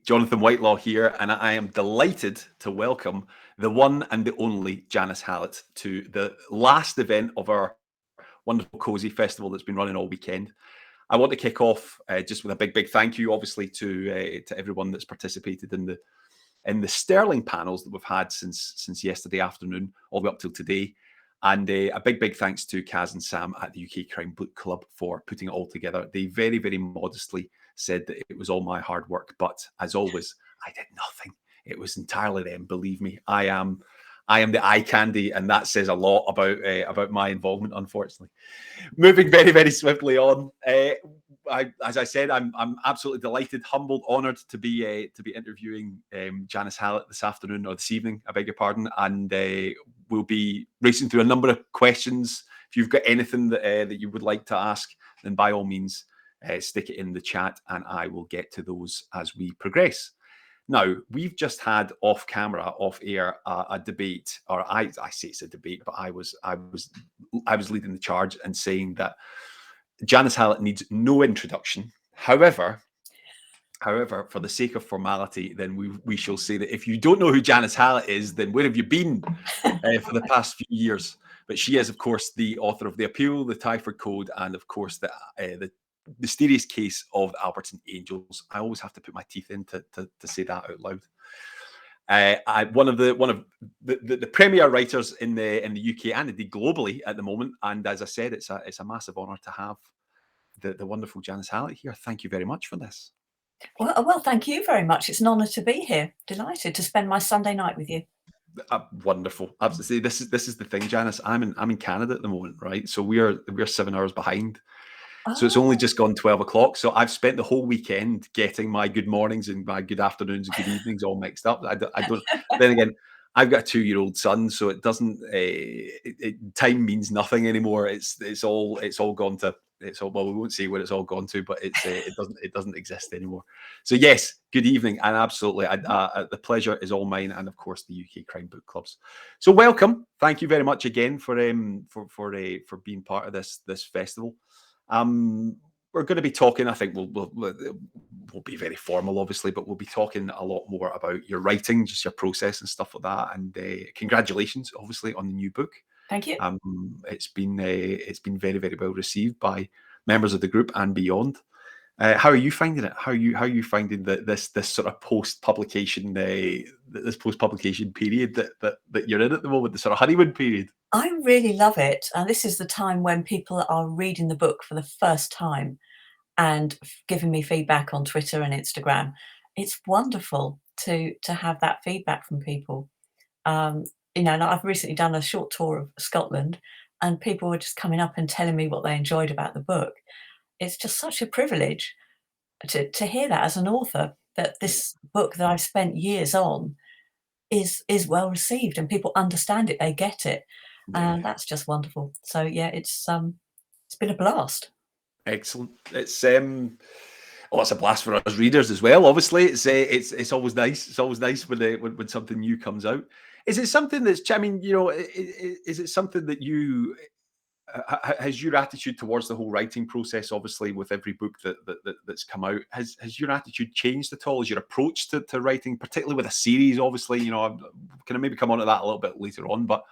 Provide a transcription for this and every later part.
Jonathan Whitelaw here, and I am delighted to welcome the one and the only Janice Hallett to the last event of our wonderful Cozy Festival that's been running all weekend. I want to kick off just with a big thank you, obviously, to everyone that's participated in the sterling panels that we've had since yesterday afternoon, all the way up till today. And a big thanks to Kaz and Sam at the UK Crime Book Club for putting it all together. They very modestly said that it was all my hard work, but as always, I did nothing. It was entirely them. Believe me, I am the eye candy, and that says a lot about my involvement. Unfortunately, moving very swiftly on. As I said, I'm absolutely delighted, humbled, honoured to be interviewing Janice Hallett this afternoon, or this evening, I beg your pardon, and we'll be racing through a number of questions. If you've got anything that you would like to ask, then by all means, stick it in the chat, and I will get to those as we progress. Now, we've just had off camera, off air, a debate, or I say it's a debate, but I was leading the charge and saying that Janice Hallett needs no introduction. However, for the sake of formality, then we shall say that if you don't know who Janice Hallett is, then where have you been for the past few years? But she is, of course, the author of The Appeal, The Tyford Code, and of course the mysterious case of the Alberton Angels. I always have to put my teeth in to say that out loud. One of the premier writers in the UK and indeed globally at the moment. And as I said, it's a massive honour to have the wonderful Janice Hallett here. Thank you very much for this. Well, thank you very much. It's an honour to be here. Delighted to spend my Sunday night with you. Wonderful, absolutely. This is the thing, Janice. I'm in Canada at the moment, right? So we're 7 hours behind. So it's only just gone 12 o'clock. So I've spent the whole weekend getting my good mornings and my good afternoons and good evenings all mixed up. I don't. Then again, I've got a 2-year-old son, so it doesn't. Time means nothing anymore. It's all gone to. Well, we won't say where it's all gone to, but it doesn't exist anymore. So yes, good evening, and absolutely, the pleasure is all mine, and of course the UK Crime Book Clubs. So welcome, thank you very much again for being part of this festival. We're going to be talking, I think we'll be very formal, obviously, but we'll be talking a lot more about your writing, just your process and stuff like that. And congratulations, obviously, on the new book. Thank you. It's been very well received by members of the group and beyond. How are you finding it? How are you finding this sort of post publication period that you're in at the moment, the sort of honeymoon period? I really love it. This is the time when people are reading the book for the first time and giving me feedback on Twitter and Instagram. It's wonderful to have that feedback from people. And I've recently done a short tour of Scotland, and people were just coming up and telling me what they enjoyed about the book. It's just such a privilege to hear that as an author, that this book that I've spent years on is well received and people understand it, they get it. And that's just wonderful. So yeah, it's been a blast. Excellent. It's it's a blast for us readers as well. Obviously, it's always nice. It's always nice when something new comes out. Is it something that's? I mean, is it something that you has your attitude towards the whole writing process? Obviously, with every book that's come out, has your attitude changed at all? Has your approach to writing, particularly with a series? Obviously, can I maybe come on to that a little bit later on, but.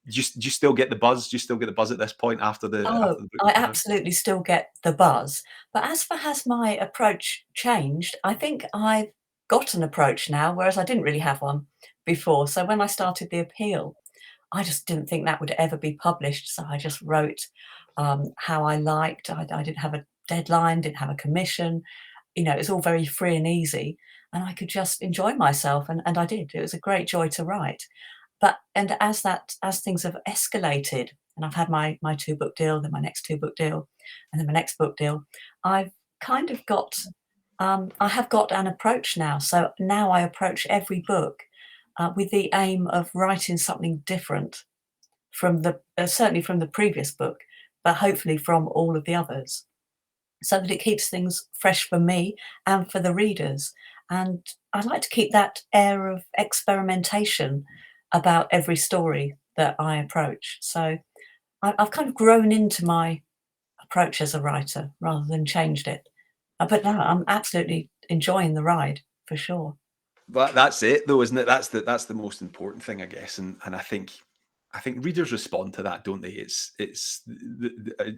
Do you still get the buzz? Do you still get the buzz at this point after the book? I absolutely still get the buzz. But as for has my approach changed, I think I've got an approach now, whereas I didn't really have one before. So when I started The Appeal, I just didn't think that would ever be published. So I just wrote how I liked. I didn't have a deadline, didn't have a commission. It was all very free and easy. And I could just enjoy myself. And I did. It was a great joy to write. And as things have escalated, and I've had my 2-book deal, then my next 2-book deal, and then my next book deal, I've kind of got I have got an approach now. So now I approach every book with the aim of writing something different from certainly from the previous book, but hopefully from all of the others, so that it keeps things fresh for me and for the readers. And I like to keep that air of experimentation about every story that I approach. So I've kind of grown into my approach as a writer rather than changed it. But no, I'm absolutely enjoying the ride, for sure. But that's it, though, isn't it? That's the most important thing, I guess. And I think readers respond to that, don't they? It's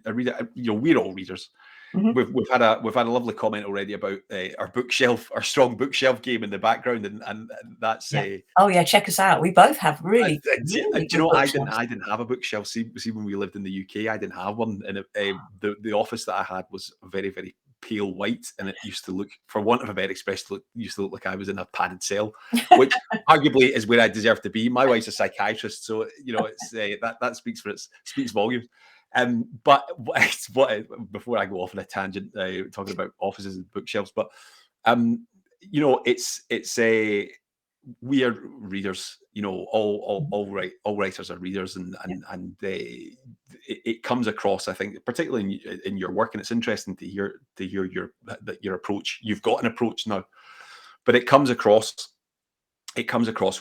a reader. You know, we're all readers. Mhm. We've had a lovely comment already about our bookshelf, our strong bookshelf game in the background, and that's Yeah. Oh, yeah, check us out. We both have really, do really you good know, bookshelves. I didn't have a bookshelf. See, when we lived in the UK, I didn't have one, and the office that I had was very, very pale white, and it used to look, for want of a better expression, used to look like I was in a padded cell, which arguably is where I deserve to be. My wife's a psychiatrist, so you know, it's that speaks volumes. But before I go off on a tangent, talking about offices and bookshelves, but you know, it's a we are readers, you know, Mhm. all writers are readers, Yeah. and it comes across, I think, particularly in your work, and it's interesting to hear your approach. You've got an approach now, but it comes across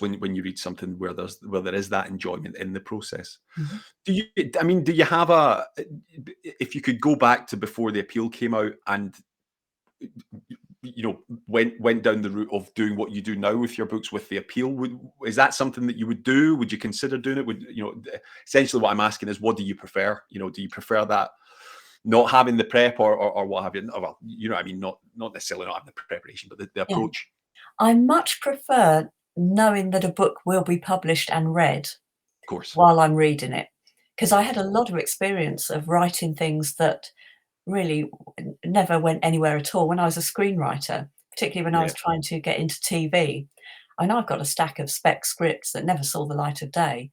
when you read something where there is that enjoyment in the process. Mhm. Do you, I mean, do you have if you could go back to before the appeal came out and you know went down the route of doing what you do now with your books with the appeal, is that something that you would do? Would you consider doing it? Would you know, essentially what I'm asking is, what do you prefer? You know, do you prefer that not having the prep, or what have you? Oh, well, you know what I mean, not necessarily not having the preparation, but the Yeah. approach. I much prefer knowing that a book will be published and read Of course. while I'm reading it, because I Yeah, had a lot of experience of writing things that really never went anywhere at all when I was a screenwriter, particularly when I yeah, was trying to get into TV. I know I've got a stack of spec scripts that never saw the light of day,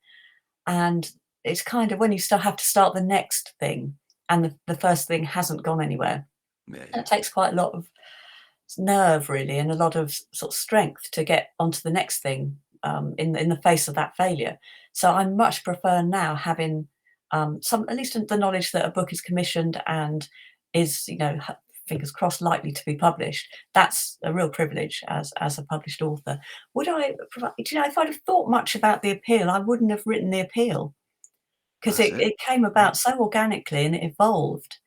and it's kind of when you still have to start the next thing and the first thing hasn't gone anywhere. yeah, And yeah. it takes quite a lot of nerve really and a lot of sort of strength to get onto the next thing, in the face of that failure. So I much prefer now having some, at least the knowledge that a book is commissioned and is, you know, fingers crossed, likely to be published. That's a real privilege as a published author. Would I provide, do you know, if I'd have thought much about the appeal, I wouldn't have written the appeal, because That's it. it came Yeah, about so organically and it evolved.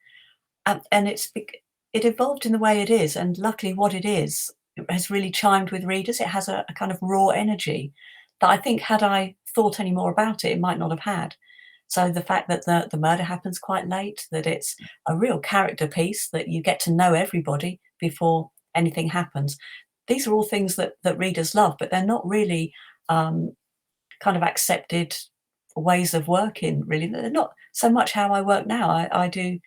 And it evolved in the way it is, and luckily what it is has really chimed with readers. It has a kind of raw energy that I think had I thought any more about it, it might not have had. So the fact that the murder happens quite late, that it's a real character piece, that you get to know everybody before anything happens. These are all things that readers love, but they're not really um, kind of accepted ways of working, really. They're not so much how I work now. I do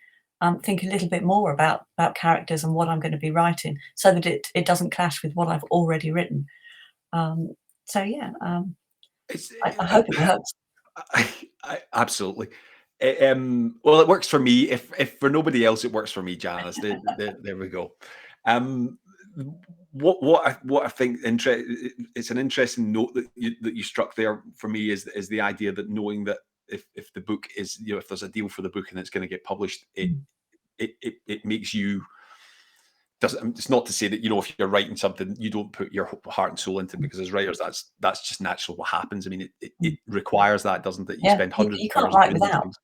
think a little bit more about characters and what I'm going to be writing, so that it doesn't clash with what I've already written. Um, so yeah, it's I hope it works. absolutely. Well, it works for me. If for nobody else, it works for me, Janice. There we go. Um, what I think it's an interesting note that you struck there for me is the idea that knowing that if the book is, you know, if there's a deal for the book and it's going to get published, Mm, it makes you, doesn't, it's not to say that, you know, if you're writing something you don't put your heart and soul into, mm, because as writers that's just natural what happens. I mean, it mm. requires that, doesn't it? You Yeah, spend you hundreds you of can't hours write doing these without things.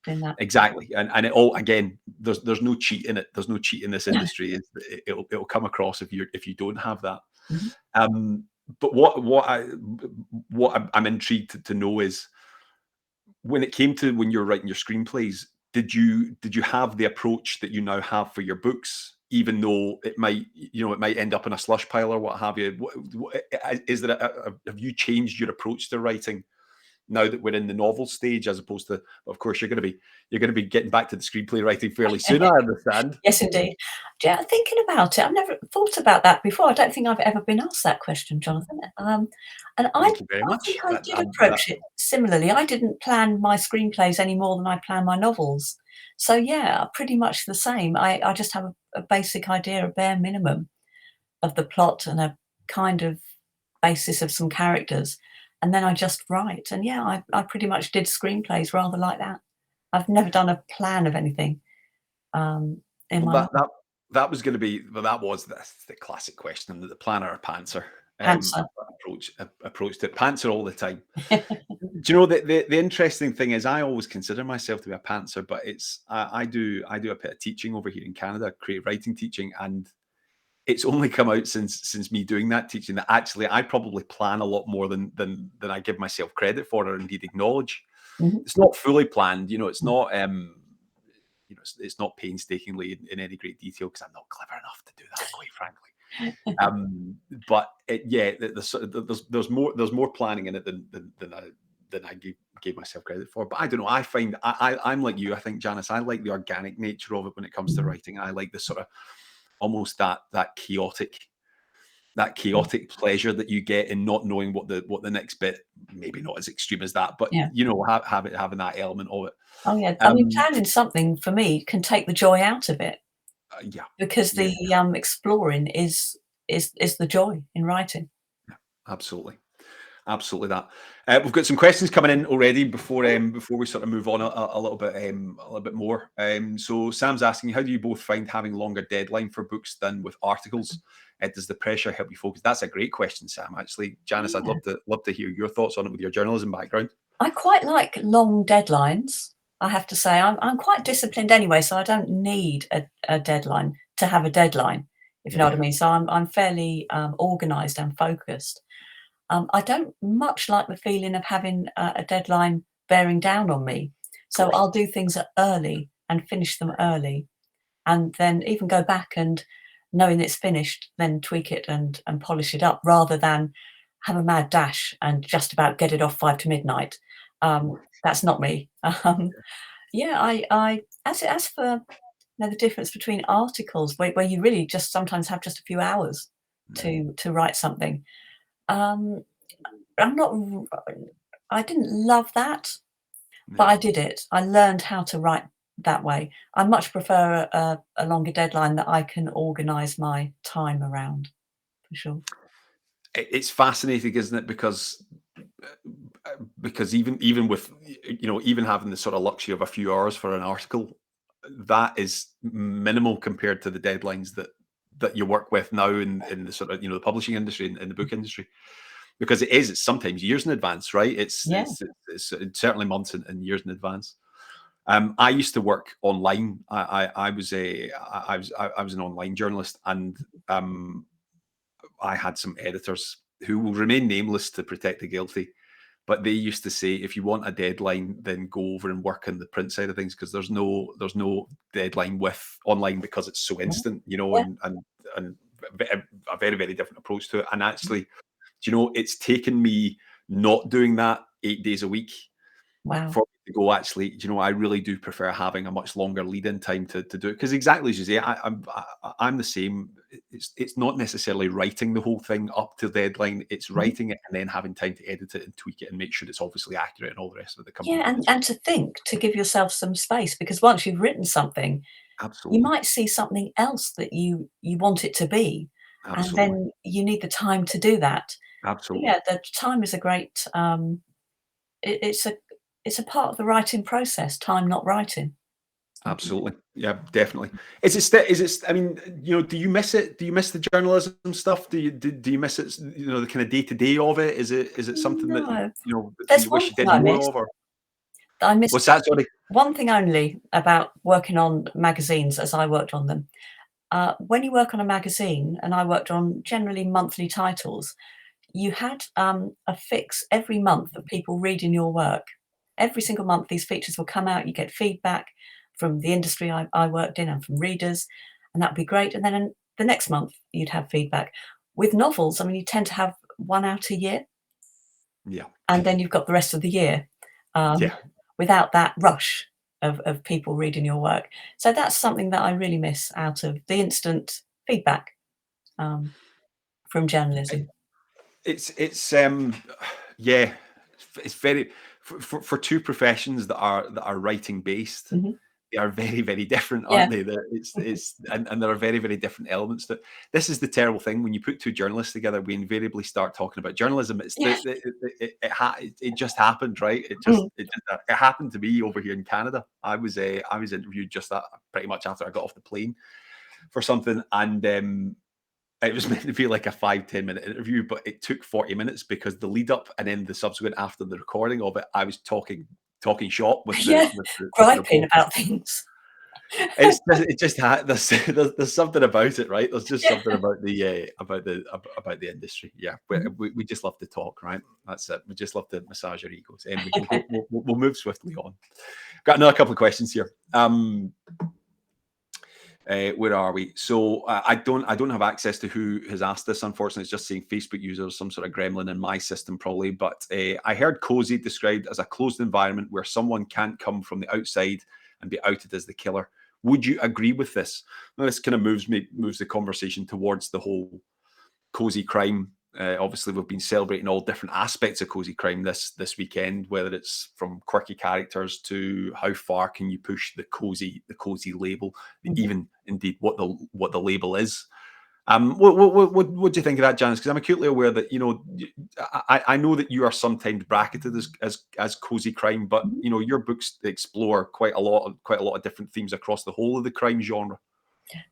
doing that. Exactly. And it all, again, there's no cheat in it. There's no cheat in this industry. It'll come across if you don't have that. Mhm. Um, but I'm intrigued to know is, when it came to when you're writing your screenplays, did you have the approach that you now have for your books, even though it might, you know, it might end up in a slush pile or what have you? Is there have you changed your approach to writing now that we're in the novel stage, as opposed to, of course, you're going to be getting back to the screenplay writing fairly soon, I understand. Yes, indeed. Yeah, thinking about it, I've never thought about that before. I don't think I've ever been asked that question, Jonathan. And Thank you very I think much. I did approach it similarly. I didn't plan my screenplays any more than I plan my novels. So yeah, pretty much the same. I just have a basic idea, a bare minimum of the plot and a kind of basis of some characters, and then I just write. And yeah, I pretty much did screenplays rather like that. I've never done a plan of anything um, in Well, my life. that was going to be, well, that's the classic question: the planner or pantser. Pantser. Approached it pantser all the time. Do you know, the interesting thing is, I always consider myself to be a pantser, but I do a bit of teaching over here in Canada, creative writing teaching, and it's only come out since me doing that teaching that actually I probably plan a lot more than I give myself credit for or indeed acknowledge. Mhm. It's not fully planned, you know. It's not you know, it's not painstakingly in any great detail because I'm not clever enough to do that, quite frankly. But yeah, there's more planning in it than I gave myself credit for. But I don't know. I find I'm like you. I think, Janice, I like the organic nature of it when it comes to Mhm. writing. I like the sort of almost that Mm. chaotic pleasure that you get in not knowing what the next bit, maybe not as extreme as that, but Yeah. you know, having that element of it. Oh, yeah. I mean, Um, planning something for me can take the joy out of it yeah, because yeah, the, exploring is the joy in writing. yeah, absolutely. Absolutely that. We've got some questions coming in already Oh, before we sort of move on a little bit more. So Sam's asking, how do you both find having longer deadline for books than with articles? Does the pressure help you focus? That's a great question, Sam. Actually, Janice, I'd yeah. love to hear your thoughts on it with your journalism background. I quite like long deadlines, I have to say. I'm quite disciplined anyway, so I don't need a deadline to have a deadline, if you know what I Yeah, mean. So I'm fairly, organised and focused. I don't much like the feeling of having a deadline bearing down on me. of So course. I'll do things early and finish them early, and then even go back and knowing it's finished, then tweak it and polish it up rather than have a mad dash and just about get it off 5 to midnight. That's not me. Yeah, I as for, the difference between articles where you really just sometimes have just a few hours Mhm. to write something, um, I'm not r I didn't love that, but Yeah. I did it. I learned how to write that way. I much prefer a longer deadline that I can organise my time around, for sure. It's fascinating, isn't it? Because even with you know, even having the sort of luxury of a few hours for an article, that is minimal compared to the deadlines that you work with now in the sort of, you know, the publishing industry and in the book industry, because it's sometimes years in advance, right? Yeah. It's certainly months and years in advance. I used to work online. I was an online journalist, and I had some editors who will remain nameless to protect the guilty, but they used to say, if you want a deadline, then go over and work on the print side of things because there's no deadline with online because it's so Yeah. instant, you know, Yeah. and a very very different approach to it. And actually, do you know, it's taken me not doing that 8 days a week Wow. for me to go, actually, do you know, I really do prefer having a much longer lead-in time to do it because exactly as you say, I'm the same. It's not necessarily writing the whole thing up to the deadline. It's Mhm. writing it and then having time to edit it and tweak it and make sure it's obviously accurate and all the rest of it that comes Yeah, with it and as and to think, to give yourself some space, because once you've written something, well. you Absolutely, might see something else that you want it to be, and absolutely, then you need the time to do that. But absolutely. yeah, the time is a great, it's a part of the writing process, time not writing. I think. Absolutely. Yeah, definitely. Is it, I mean, you know, do you miss it? Do you miss the journalism stuff? Do you miss it, you know, the kind of day-to-day of it? Is it something that, No. you know, that There's you wish one you thing did I more miss. of, or I miss what's that? Sorry. one thing only about working on magazines as I worked on them. When you work on a magazine, and I worked on generally monthly titles, you had a fix every month of people reading your work. Every single month, these features will come out. You get feedback from the industry I worked in and from readers, and that'd be great. And then the next month, you'd have feedback. With novels, I mean, you tend to have one out a year, Yeah. and then you've got the rest of the year um, Yeah. without that rush of people reading your work. So that's something that I really miss out of the instant feedback um, from journalism. It's yeah, it's very for two professions that are writing based. Mhm. They are very, very different, Yeah. aren't they? It's and there are very, very different elements to it. This is the terrible thing when you put two journalists together. We invariably start talking about journalism. It's Yeah. it just happened, right? Mm. It happened to me over here in Canada. I was interviewed just that pretty much after I got off the plane for something, and it was meant to be like a 5-10 minute interview, but it took 40 minutes because the lead up and then the subsequent after the recording of it, I was talking shop Yeah. with the Griping reporters. about things. There's something about it, right? There's just something Yeah. about the industry. Yeah, Mhm. we just love to talk, right? That's it. We just love to massage our egos. Anyway, we'll move swiftly on. Got another couple of questions here. Where are we? So I don't have access to who has asked this. Unfortunately, it's just saying Facebook users, some sort of gremlin in my system probably. But I heard cozy described as a closed environment where someone can't come from the outside and be outed as the killer. Would you agree with this? Now, this kind of moves the conversation towards the whole cozy crime. Obviously, we've been celebrating all different aspects of cozy crime this weekend, whether it's from quirky characters to how far can you push the cozy label, Mhm. even indeed what the label is. What do you think of that, Janice? Because I'm acutely aware that I know that you are sometimes bracketed as cozy crime, but Mhm. your books explore quite a lot of different themes across the whole of the crime genre.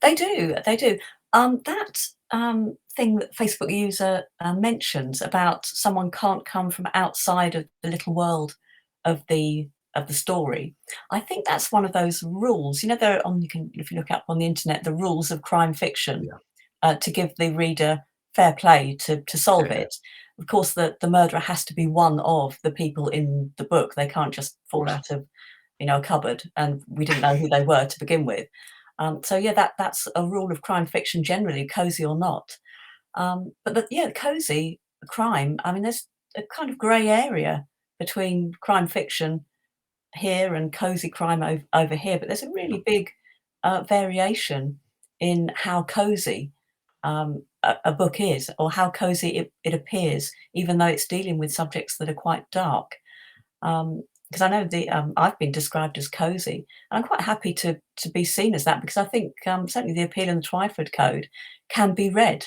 They do, they do. That thing that Facebook user mentions about someone can't come from outside of the little world of the story. I think that's one of those rules. You know, there on you can if you look up on the internet the rules of crime fiction Yeah, to give the reader fair play to solve yeah, of it. Of course, the murderer has to be one of the people in the book. They can't just fall course. out of a cupboard, and we didn't know who they were to begin with. So yeah, that's a rule of crime fiction generally, cozy or not. But cozy crime. I mean, there's a kind of grey area between crime fiction here and cozy crime over here, but there's a Yeah, really big variation in how cozy a book is, or how cozy it appears, even though it's dealing with subjects that are quite dark. Because I know I've been described as cozy. I'm quite happy to be seen as that because I think certainly the Appeal and the Twyford Code can be read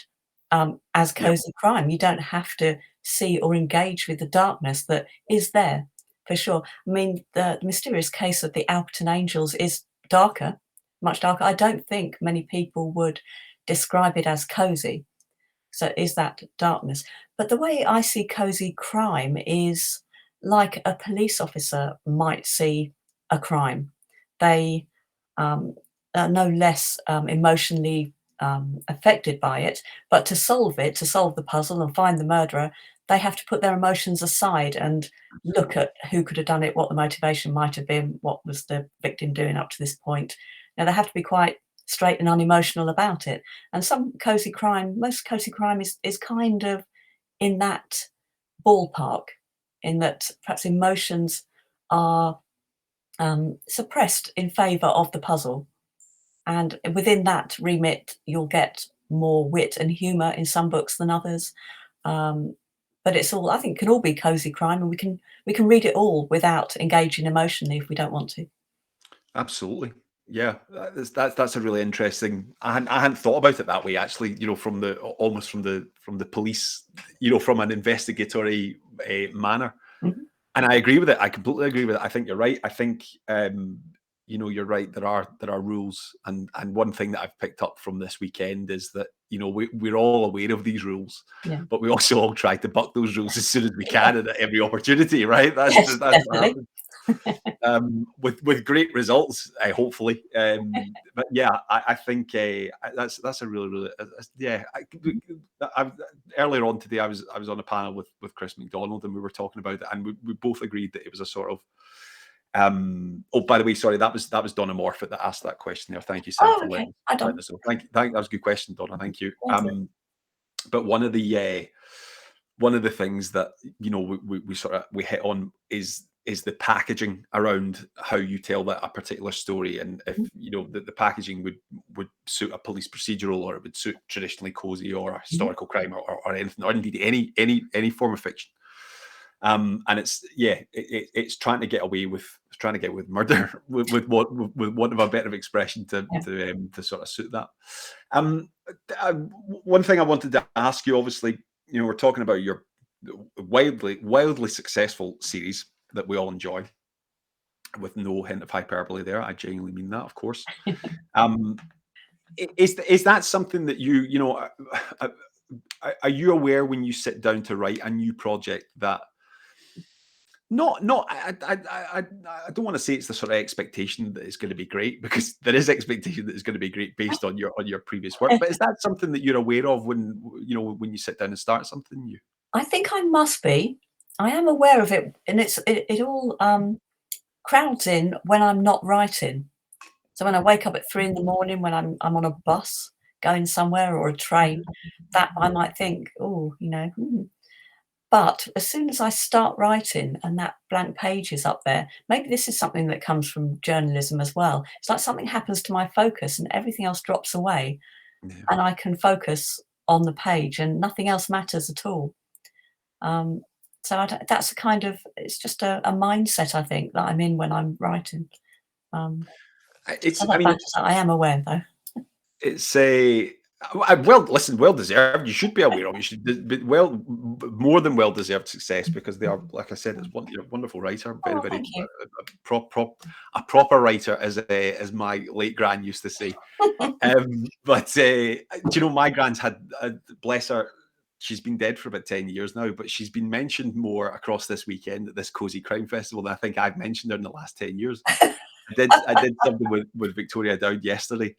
as yeah, cozy crime. You don't have to see or engage with the darkness that is there, for sure. I mean, the mysterious case of the Alperton Angels is darker, much darker. I don't think many people would describe it as cozy. So is that darkness. But the way I see cozy crime is like a police officer might see a crime. They um, are no less emotionally affected by it, but to solve it, to solve the puzzle and find the murderer, they have to put their emotions aside and look absolutely. at who could have done it, what the motivation might have been, what was the victim doing up to this point. Now, they have to be quite straight and unemotional about it. And most cozy crime is kind of in that ballpark, in that perhaps emotions are suppressed in favour of the puzzle. And within that remit, you'll get more wit and humour in some books than others. Um, but it's all, I think, can all be cozy crime, and we can read it all without engaging emotionally if we don't want to. Absolutely. Yeah, that's a really interesting. I hadn't thought about it that way actually. From the almost from the police, from an investigatory manner. Mhm. And I agree with it. I completely agree with it. I think you're right. I think you're right. There are rules, and one thing that I've picked up from this weekend is that we're all aware of these rules, Yeah. but we also all try to buck those rules as soon as we can and at every opportunity. Right? That's Yes, just that's what definitely. happens. With great results, hopefully. But yeah, I think that's a really really yeah. Earlier on today, I was on a panel with Chris McDonald, and we were talking about it, and we both agreed that it was a sort of. Oh, by the way, sorry, that was Donna Morfitt that asked that question there. Thank you, Sam, Oh, for okay. letting I letting don't. us know. Thank that was a good question, Donna. Thank you. Pleasure. But one of the things that we sort of we hit on is the packaging around how you tell that a particular story, and if Mhm. the packaging would suit a police procedural, or it would suit traditionally cozy or a Mhm. historical crime, or anything, or indeed any form of fiction. And it's trying to get away with murder with want of a better expression to Yeah. to sort of suit that. Um, One thing I wanted to ask you, obviously, we're talking about your wildly successful series that we all enjoy, with no hint of hyperbole there. I genuinely mean that, of course. Um, is that something that uh, are you aware when you sit down to write a new project that Not I don't wanna say it's the sort of expectation that it's gonna be great, because there is expectation that it's gonna be great based on your previous work, but is that something that you're aware of when, when you sit down and start something new? I think I must be. I am aware of it, and it all, crowds in when I'm not writing. So when I wake up at 3 in the morning, when I'm on a bus going somewhere or a train, that I might think, "Oh, But as soon as I start writing and that blank page is up there, maybe this is something that comes from journalism as well. It's like something happens to my focus and everything else drops away, Yeah. and I can focus on the page and nothing else matters at all. Um, so that's a kind of, it's just a mindset I think that I'm in when I'm writing. Um, so I that mean, matters. I am aware though. it's a well, listen, well deserved. You should be aware of it. You should be more than well deserved success, because they are, like I said, it's you're a wonderful writer, very, Oh, very thank you. a proper writer, as my late gran used to say. But do you know, my gran's had, bless her, she's been dead for about 10 years now, but she's been mentioned more across this weekend at this Cozy Crime Festival than I think I've mentioned her in the last 10 years. I did something with Victoria Dowd yesterday.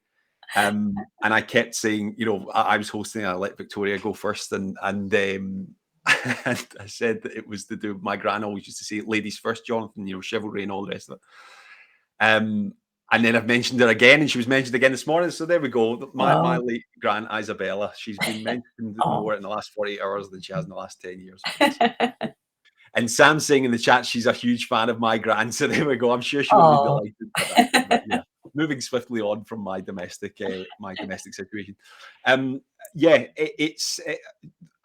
And I kept saying, I was hosting, I let Victoria go first, and and I said that it was to do. My gran always used to say, "Ladies first, Jonathan," chivalry and all the rest of it. And then I've mentioned her again, and she was mentioned again this morning. So there we go. My Oh, late gran Isabella, she's been mentioned oh. more in the last 48 hours than she has in the last 10 years. And Sam's saying in the chat she's a huge fan of my gran. So there we go. I'm sure she will be Oh. delighted by that. But yeah, moving swiftly on from my domestic situation. Um, yeah,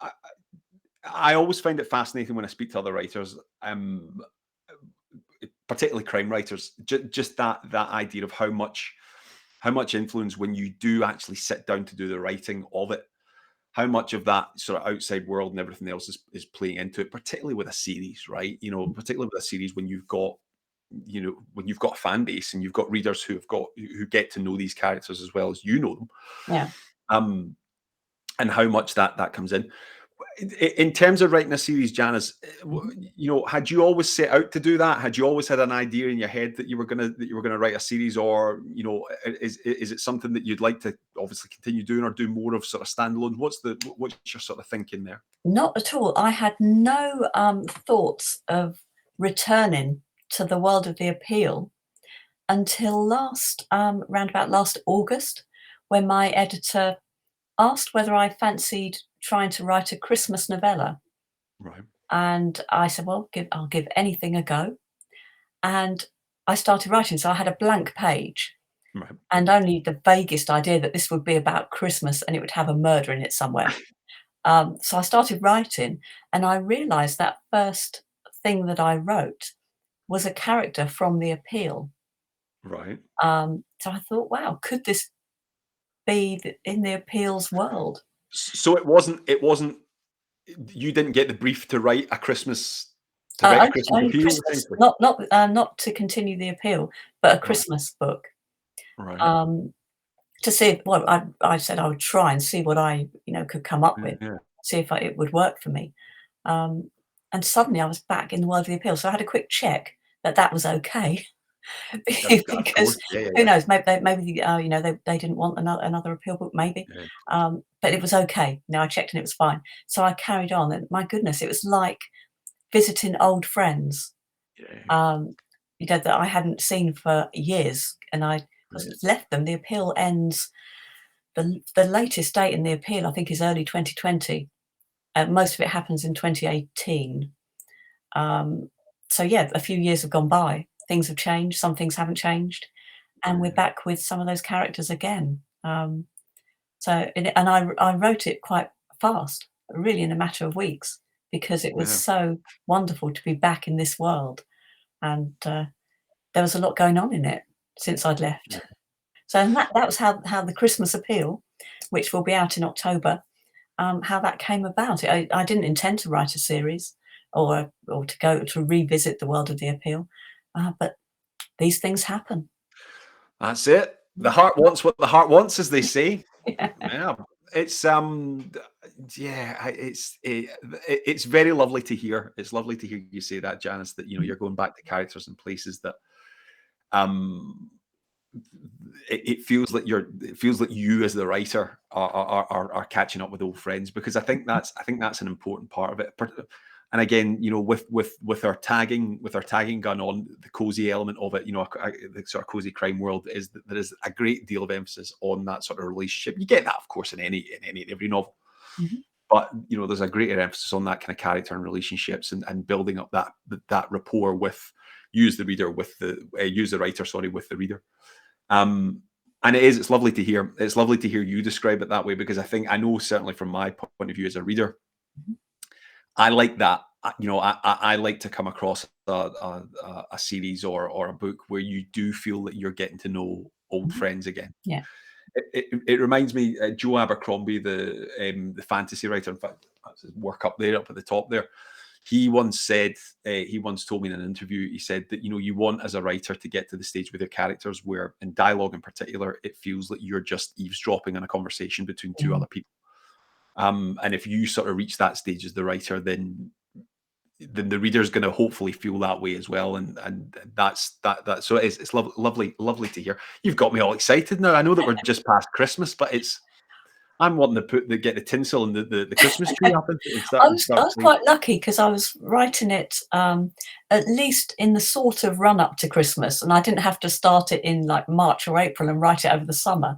I, I always find it fascinating when I speak to other writers, particularly crime writers. Just that idea of how much influence, when you do actually sit down to do the writing of it, how much of that sort of outside world and everything else is playing into it, particularly with a series, right? Particularly with a series, when you've got a fan base and you've got readers who get to know these characters as well as you know them, Yeah. um, and how much that comes in. In terms of writing a series, Janice, had you always set out to do that? Had you always had an idea in your head that you were gonna write a series, or is it something that you'd like to obviously continue doing, or do more of sort of standalone? What's your sort of thinking there? Not at all. I had no, thoughts of returning to the world of the appeal until round about last August, when my editor asked whether I fancied trying to write a Christmas novella, Right, and I said, "Well, I'll give anything a go," and I started writing, so I had a blank page right, and only the vaguest idea that this would be about Christmas and it would have a murder in it somewhere. So I started writing, and I realized that first thing that I wrote was a character from The Appeal. right. So I thought, wow, could this be in The Appeal's world? So it wasn't. You didn't get the brief to write a Christmas Only appeal, Christmas, essentially. not to continue The Appeal, but a Right, Christmas book. right. Um, to see if, well, I said I would try and see what I, could come up with, Yeah, see if it would work for me. Um, and suddenly I was back in the world of The Appeal, so I had a quick check that that was okay. of Because course. Yeah, yeah, who yeah, knows? They didn't want another appeal book, maybe. yeah, But it was okay. I checked and it was fine. So I carried on, and my goodness, it was like visiting old friends, yeah. um, that I hadn't seen for years, and I Brilliant. left them. The appeal ends. The latest date in the appeal, I think, is early 2020. Most of it happens in 2018. Um, so yeah, a few years have gone by. Things have changed. Some things haven't changed, and we're Yeah, back with some of those characters again. I wrote it quite fast, really in a matter of weeks, because it was yeah, so wonderful to be back in this world, and there was a lot going on in it since I'd left. yeah. So and that was how the Christmas appeal, which will be out in October, how that came about. I didn't intend to write a series or to go to revisit the world of the appeal, but these things happen. That's it. The heart wants what the heart wants, as they say. Yeah. Yeah. It's yeah, it's very lovely to hear. It's lovely to hear you say that, Janice. That Mhm. you're going back to characters and places that um it feels like you as the writer are catching up with old friends, because I think that's an important part of it. And again, with our tagging gun on, the cozy element of it, the sort of cozy crime world, is that there is a great deal of emphasis on that sort of relationship. You get that, of course, in any every novel, Mhm. but there's a greater emphasis on that kind of character and relationships, and building up that rapport with use the reader with the use the writer, sorry, with the reader. Um, and it's lovely to hear. It's lovely to hear you describe it that way, because I know certainly from my point of view as a reader, Mhm. I like that. I like to come across a series or a book where you do feel that you're getting to know old Mhm. friends again. Yeah. It reminds me, Joe Abercrombie, the fantasy writer. In fact, that's his work up there, up at the top there. He once told me in an interview, he said that you want, as a writer, to get to the stage with your characters where, in dialogue in particular, it feels like you're just eavesdropping on a conversation between two Yeah. other people. And if you sort of reach that stage as the writer, then the reader's going to hopefully feel that way as well, and that. So it's lovely to hear. You've got me all excited now. I know that we're just past Christmas, but I'm wanting to get the tinsel and the Christmas tree up and I start was playing. quite lucky because I was writing it, at least in the sort of run up to Christmas, and I didn't have to start it in, like, March or April and write it over the summer.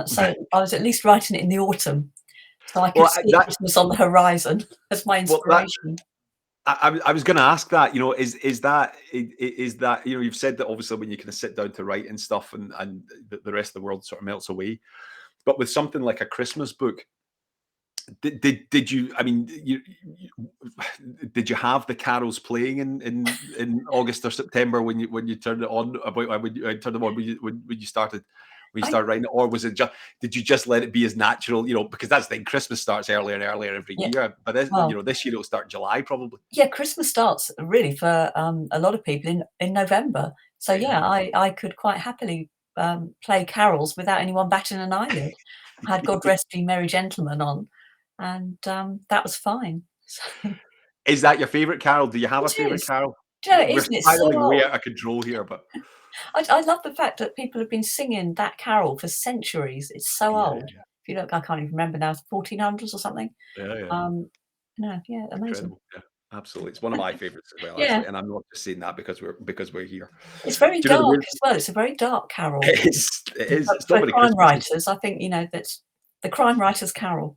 So I was at least writing it in the autumn, so I could Well, see Christmas on the horizon as my that inspiration. I was going to ask that. Is that you've said that obviously when you kind of sit down to write and stuff, and the rest of the world sort of melts away. But with something like a Christmas book, did you? I mean, did you have the carols playing in August or September when you turned it on? About when you turned them on when you started. When you I started writing it, or was it just? Did you just let it be as natural? Because that's the thing. Christmas starts earlier and earlier every Yeah, year, but well, this year it'll start July probably. yeah, Christmas starts really for, a lot of people in November. So, Yeah, yeah, I could quite happily, play carols without anyone batting an eyelid. I had "God Rest Ye Merry Gentlemen" on, and, that was fine. So Is that your favorite carol? Do you have a it favorite is. carol? Do you know, it We're isn't it so spiraling way old? out of control here, but I love the fact that people have been singing that carol for centuries. It's so yeah, old. yeah, If you look, I can't even remember now, 1400s or something. yeah, yeah. Um, no, yeah, amazing. Incredible. Yeah, absolutely. It's one of my favorites as well, Yeah, actually. And I'm not just saying that because we're here. it's very Do you know the dark weird as well. It's a very dark carol. it is, it is. It's not For very crime Christmassy. writers, I think, that's the crime writer's carol.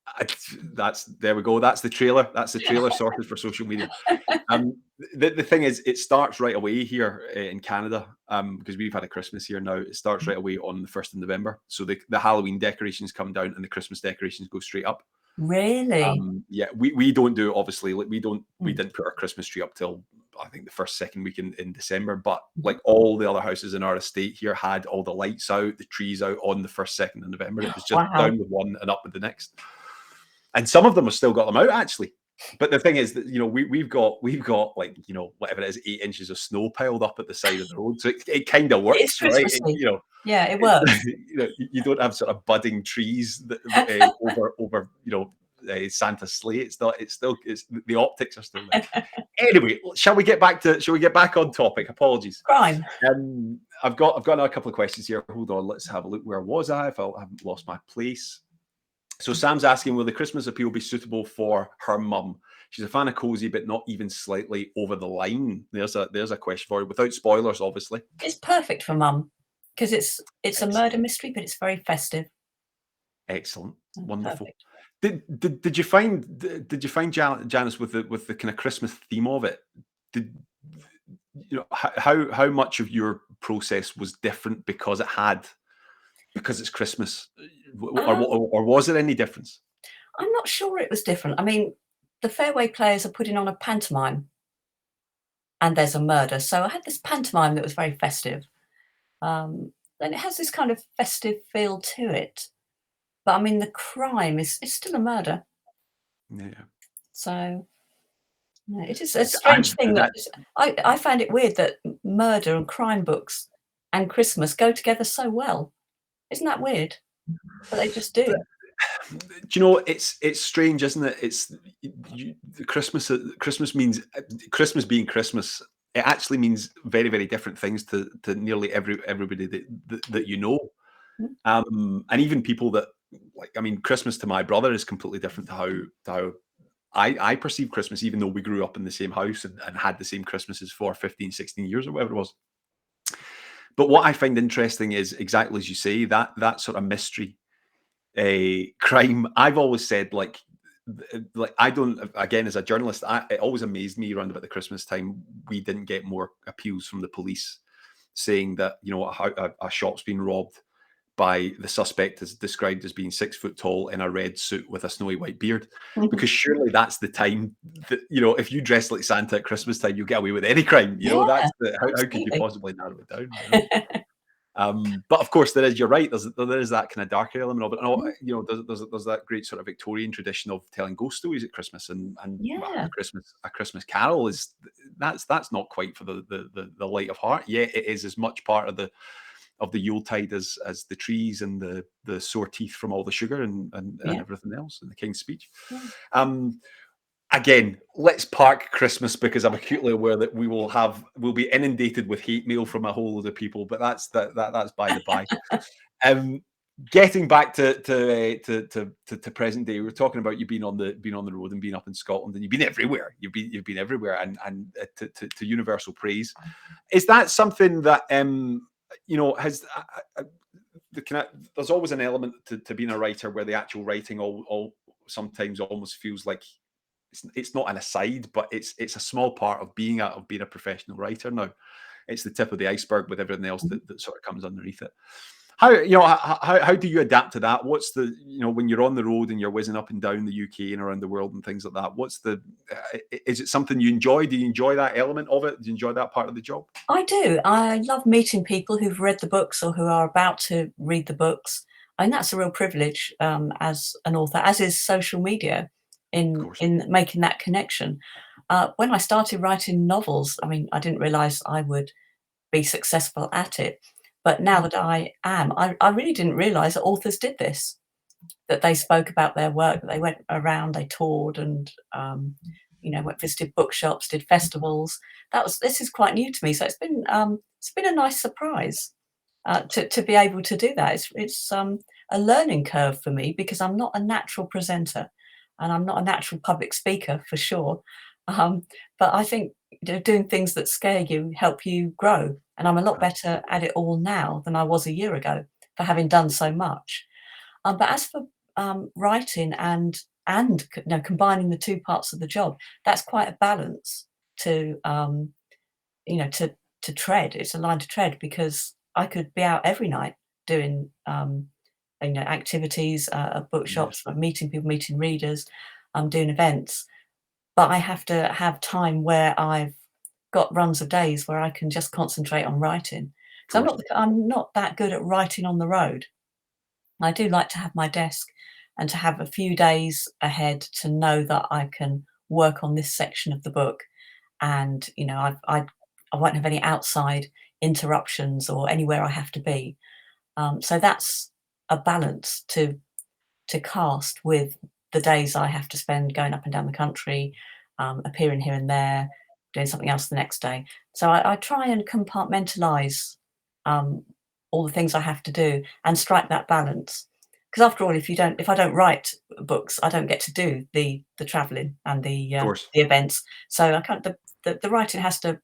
I That's there we go. That's the trailer. That's the trailer sorted for social media. The thing is, it starts right away here in Canada, because we've had a Christmas here now. It starts right away on the 1st of November. So the Halloween decorations come down and the Christmas decorations go straight up. Really? Yeah, we don't do it, obviously. Like we Mm, didn't put our Christmas tree up till I think the first second week in December. But mhm. like all the other houses in our estate here had all the lights out, the trees out on the first, second of November. It was just Wow. down with one and up with the next. And some of them have still got them out actually. But the thing is that we've got like whatever it is, 8 inches of snow piled up at the side of the road, so it kind of It is works, right? Christmassy. Yeah, it It's works. you don't have sort of budding trees that, over Santa's sleigh. It's the optics are still there. Anyway, shall we get back on topic? Apologies. Crime. I've got a couple of questions here. Hold on, let's have a look. Where was I? If I haven't lost my place. So Sam's asking, will the Christmas appeal be suitable for her mum? She's a fan of cozy, but not even slightly over the line. There's a question for you, without spoilers, obviously. It's perfect for mum because it's a murder Excellent. mystery, but it's very festive. Excellent. Wonderful. Perfect. Did you find Janice with the kind of Christmas theme of it? Did how much of your process was different because it's Christmas, Um, or was there any difference? I'm not sure it was different. I mean, the Fairway Players are putting on a pantomime, and there's a murder, so I had this pantomime that was very festive. And it has this kind of festive feel to it. But I mean, the crime is it's still a murder. Yeah, So yeah, it is a I, strange thing that that I find it weird that murder and crime books and Christmas go together so well. Isn't that weird? But they just do. Do you know, it's strange, isn't it? It's the Christmas means Christmas being Christmas. It actually means very, very different things to nearly everybody that you know. Mm, And even people that, like, I mean, Christmas to my brother is completely different to how I perceive Christmas, even though we grew up in the same house and had the same Christmases for 15, 16 years or whatever it was. But what I find interesting is exactly as you say, that sort of mystery, crime. I've always said, like I don't. Again, as a journalist, it always amazed me around about the Christmas time we didn't get more appeals from the police saying that, a shop's been robbed by the suspect is described as being 6 foot tall in a red suit with a snowy white beard. mhm. Because surely that's the time that, if you dress like Santa at Christmas time, you'll get away with any crime. Yeah, That's how could you absolutely. possibly narrow it down? But of course, you're right. There is that kind of darker element of it. And, Mm, there's that great sort of Victorian tradition of telling ghost stories at Christmas, and well, yeah, a Christmas Carol that's not quite for the light of heart. Yet it is as much part of the Yuletide as the trees and the sore teeth from all the sugar and yeah, everything else in the King's Speech. yeah, Um, Again, let's park Christmas because I'm acutely aware that we'll be inundated with hate mail from a whole load of people. But that's by the by. Um, Getting back to present day, we were talking about you being on the road and being up in Scotland, and you've been everywhere. You've been everywhere, and to universal praise. Is that something that has there's always an element to being a writer where the actual writing all sometimes almost feels like it's not an aside, but it's a small part of being a professional writer now. It's the tip of the iceberg with everything else mhm. that sort of comes underneath it. How do you adapt to that? What's when you're on the road and you're whizzing up and down the UK and around the world and things like that? Is it something you enjoy? Do you enjoy that element of it? Do you enjoy that part of the job? I do. I love meeting people who've read the books or who are about to read the books. And that's a real privilege as an author, as is social media Of in course. in making that connection. When I started writing novels, I mean, I didn't realise I would be successful at it. But now that I am, I really didn't realise that authors did this, that they spoke about their work, that they went around, they toured and, went visited bookshops, did festivals. This is quite new to me, so it's been a nice surprise, to be able to do that. It's a learning curve for me because I'm not a natural presenter, and I'm not a natural public speaker for sure. Um, but I think, doing things that scare you help you grow, and I'm a lot better at it all now than I was a year ago for having done so much. But as for writing and combining the two parts of the job, that's quite a balance to you know to to tread. It's a line to tread because I could be out every night doing activities at Yes, bookshops, meeting people, meeting readers, doing events. But I have to have time where I've got runs of days where I can just concentrate on writing. of So course. I'm not that good at writing on the road. I do like to have my desk and to have a few days ahead to know that I can work on this section of the book, and I won't have any outside interruptions or anywhere I have to be. So that's a balance to cast with the days I have to spend going up and down the country, appearing here and there, doing something else the next day. So I try and compartmentalise um, all the things I have to do and strike that balance. Because after all, if I don't write books, I don't get to do the travelling and Of course. the events. So I can't. The writing has to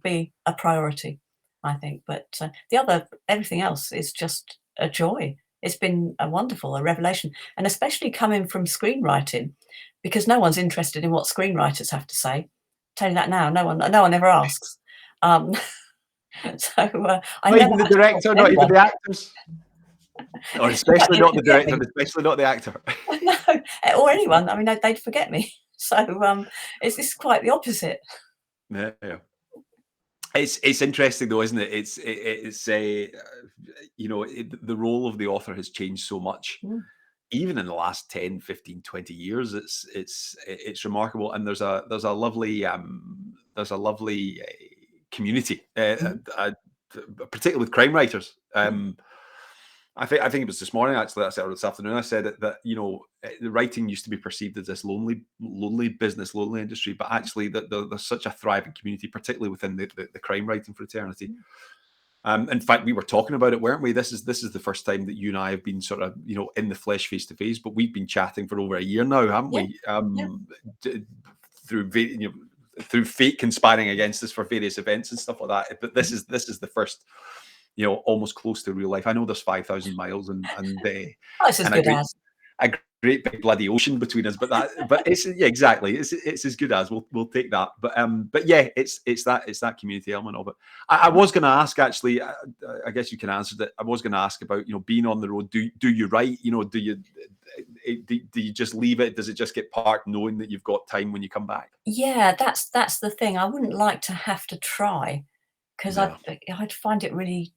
be a priority, I think. But the other everything else is just a joy. It's been a revelation, and especially coming from screenwriting, because no one's interested in what screenwriters have to say. Tell you that now, no one ever asks. Um, so, I Not never even the have to talk director, to not even anyone. the actors, or especially They'd not the forget director, me. and especially not the actor. No, or anyone. I mean, they'd forget me. So, it's quite the opposite. Yeah, yeah. It's interesting though, isn't it? It's a the role of the author has changed so much, Mm, even in the last 10, 15, 20 years. It's remarkable, and there's a lovely community, mhm, particularly with crime writers. mm, I think it was this morning actually. I said, or this afternoon. I said that the writing used to be perceived as this lonely business, lonely industry, but actually that there's such a thriving community, particularly within the crime writing fraternity. In fact, we were talking about it, weren't we? This is the first time that you and I have been sort of in the flesh, face to face, but we've been chatting for over a year now, haven't Yeah, we? yeah. Through through fate conspiring against us for various events and stuff like that. But this Mhm. is the first, almost close to real life. I know there's 5,000 miles Oh, it's as and good as. a great big bloody ocean between us, but it's yeah, exactly. It's as good as we'll take that. But yeah, it's that community element of it. I was going to ask actually. I guess you can answer that. I was going to ask about being on the road. Do you write? Do you just leave it? Does it just get parked, knowing that you've got time when you come back? Yeah, that's the thing. I wouldn't like to have to try because Yeah, I'd find it really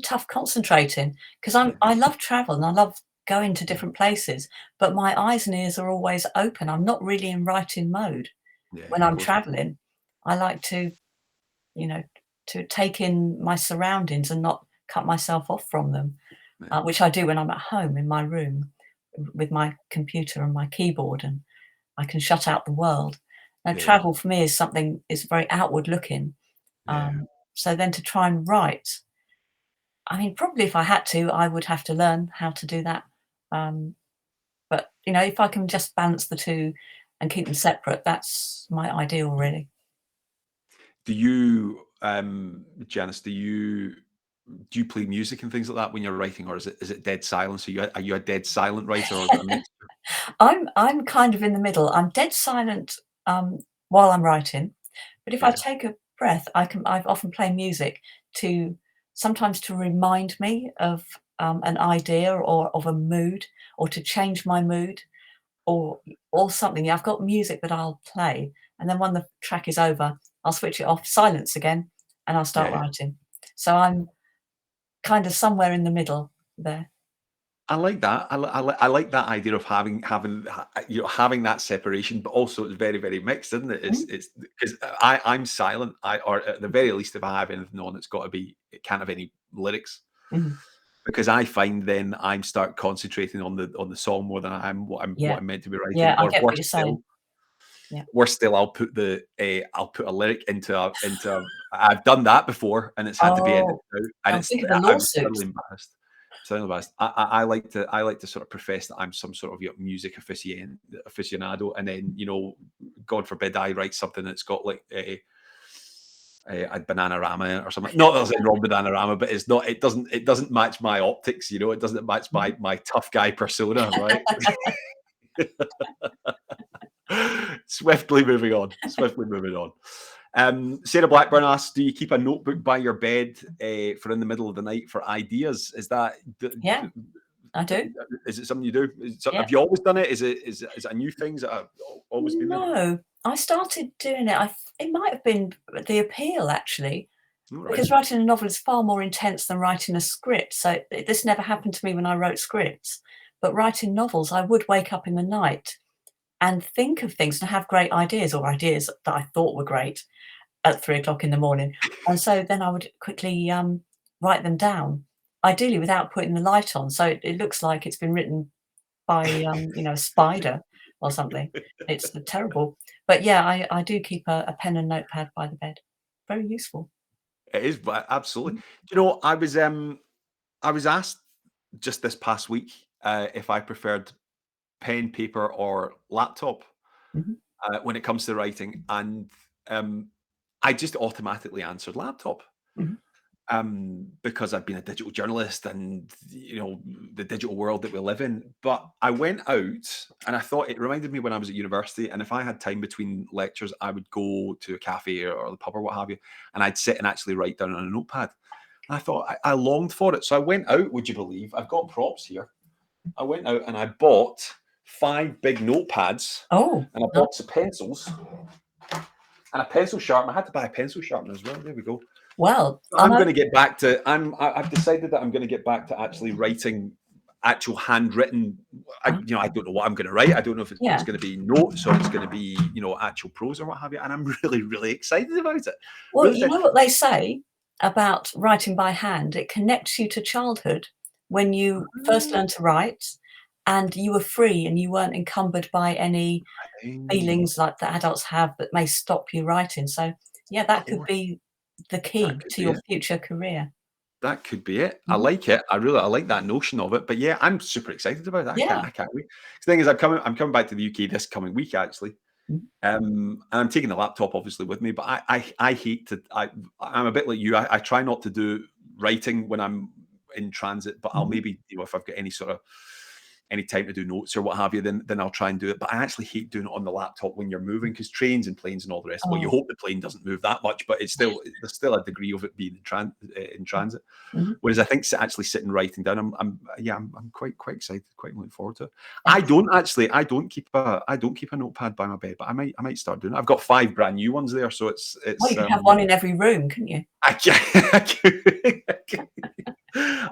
tough concentrating because yeah, I love travel and I love going to different places, but my eyes and ears are always open. I'm not really in writing mode yeah. when Of I'm course. traveling. I like you know, to take in my surroundings and not cut myself off from them, Yeah, which I do when I'm at home in my room with my computer and my keyboard, and I can shut out the world. Now, yeah, travel for me is very outward looking. yeah. So then to try and write, I mean, probably if I had to, I would have to learn how to do that. Um, but if I can just balance the two and keep them separate, that's my ideal, really. Do you, Janice? Do you play music and things like that when you're writing, or is it dead silence? Are you a dead silent writer, or is it a mix? I'm kind of in the middle. I'm dead silent while I'm writing, but if I Yeah, take a breath, I often play music to sometimes to remind me of an idea or of a mood, or to change my mood, or something. Yeah, I've got music that I'll play, and then when the track is over, I'll switch it off, silence again, and I'll start yeah. writing. So I'm kind of somewhere in the middle there. I like that. I like that idea of having that separation, but also it's very very mixed, isn't it? It's Mhm, it's because I'm silent. Or at the very least, if I have anything on, it can't have any lyrics, mhm. because I find then I'm start concentrating on the song more than I'm Yeah, what I'm meant to be writing. yeah, I Or get what you're saying. Yeah. I'll put a lyric I've done that before, and it's had to be edited Oh, out, and oh, it's think of the I was thoroughly lawsuits. embarrassed. Thoroughly embarrassed. I like to sort of profess that I'm some sort of music aficionado, and then God forbid I write something that's got like a Bananarama in it or something. Not that there's anything wrong with Bananarama, but it's not. It doesn't match my optics. It doesn't match my Mhm. my tough guy persona, right? Swiftly moving on. Swiftly moving on. Sarah Blackburn asks, "Do you keep a notebook by your bed for in the middle of the night for ideas? Yeah, I do. Is it something you do? Yeah. Have you always done it? Is it a new thing? Has it always been there? No, I started doing it. It might have been the appeal actually, All right. because writing a novel is far more intense than writing a script. So this never happened to me when I wrote scripts, but writing novels, I would wake up in the night and think of things and have great ideas, or ideas that I thought were great at 3 o'clock in the morning. And so then I would quickly write them down, ideally without putting the light on. So it looks like it's been written by a spider or something. It's terrible. But yeah, I do keep a pen and notepad by the bed. Very useful. It is, but absolutely. Mhm, I was asked just this past week if I preferred pen, paper, or laptop mhm, when it comes to writing, and um, I just automatically answered laptop. mhm, Because I've been a digital journalist, and the digital world that we live in. But I went out, and I thought it reminded me when I was at university, and if I had time between lectures, I would go to a cafe or the pub or what have you, and I'd sit and actually write down on a notepad. And I thought I longed for it, so I went out. Would you believe? I've got props here. I went out and I bought 5 big notepads, oh, and I no, bought some pencils and a pencil sharpener. I had to buy a pencil sharpener as well. There we go. well, So I I'm know. going to get back to. I've decided that I'm going to get back to actually writing actual handwritten. I don't know what I'm going to write. I don't know if it's Yeah. going to be notes or it's going to be actual prose or what have you. And I'm really really excited about it. Well, Really you excited. know what they say about writing by hand? It connects you to childhood. when you first Ah, learned to write, and you were free and you weren't encumbered by any right. feelings like that adults have that may stop you writing. So, yeah, Of that could course, be the that key could to be your it. future career. That could be it. I Mhm. like it. I like that notion of it. But yeah, I'm super excited about that. Yeah. I can't wait. The thing is, I'm coming back to the UK this coming week actually. Mhm. And I'm taking the laptop obviously with me, but I hate to I'm a bit like you. I try not to do writing when I'm in transit, but I'll Mhm. maybe, if I've got any time to do notes or what have you, then I'll try and do it. But I actually hate doing it on the laptop when you're moving, because trains and planes and all the rest. Well, you Oh. hope the plane doesn't move that much, but there's still a degree of it being in transit. Mhm. Whereas I think actually sitting writing down, I'm quite excited, quite looking forward to it. Excellent. I don't keep a notepad by my bed, but I might start doing it. I've got 5 brand new ones there, so Well, it's you could have one in every room, couldn't you?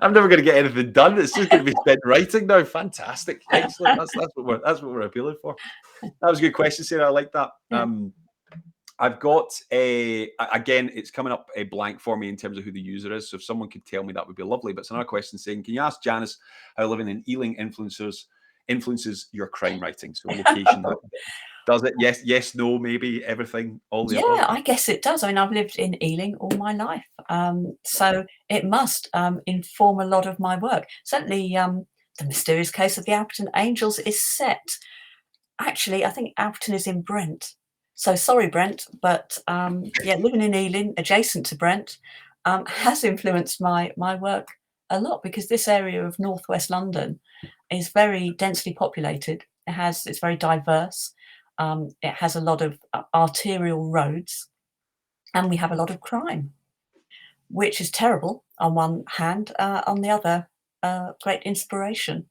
I'm never going to get anything done. It's just going to be spent writing now. Fantastic, excellent. That's what we're appealing for. That was a good question, Sarah. I like that. Yeah. I've got again, it's coming up a blank for me in terms of who the user is. So if someone could tell me, that would be lovely. But it's another question saying, can you ask Janice how living in Ealing influences your crime writing? So location, does it? Yes, yes, no, maybe, everything, all the above. Yeah, I guess it does. I mean, I've lived in Ealing all my life, so it must inform a lot of my work. Certainly, The Mysterious Case of the Alperton Angels is set. Actually, I think Alperton is in Brent. So sorry, Brent, but yeah, living in Ealing, adjacent to Brent, has influenced my work a lot, because this area of northwest London is very densely populated. It's very diverse. It has a lot of arterial roads, and we have a lot of crime, which is terrible on one hand. On the other, great inspiration.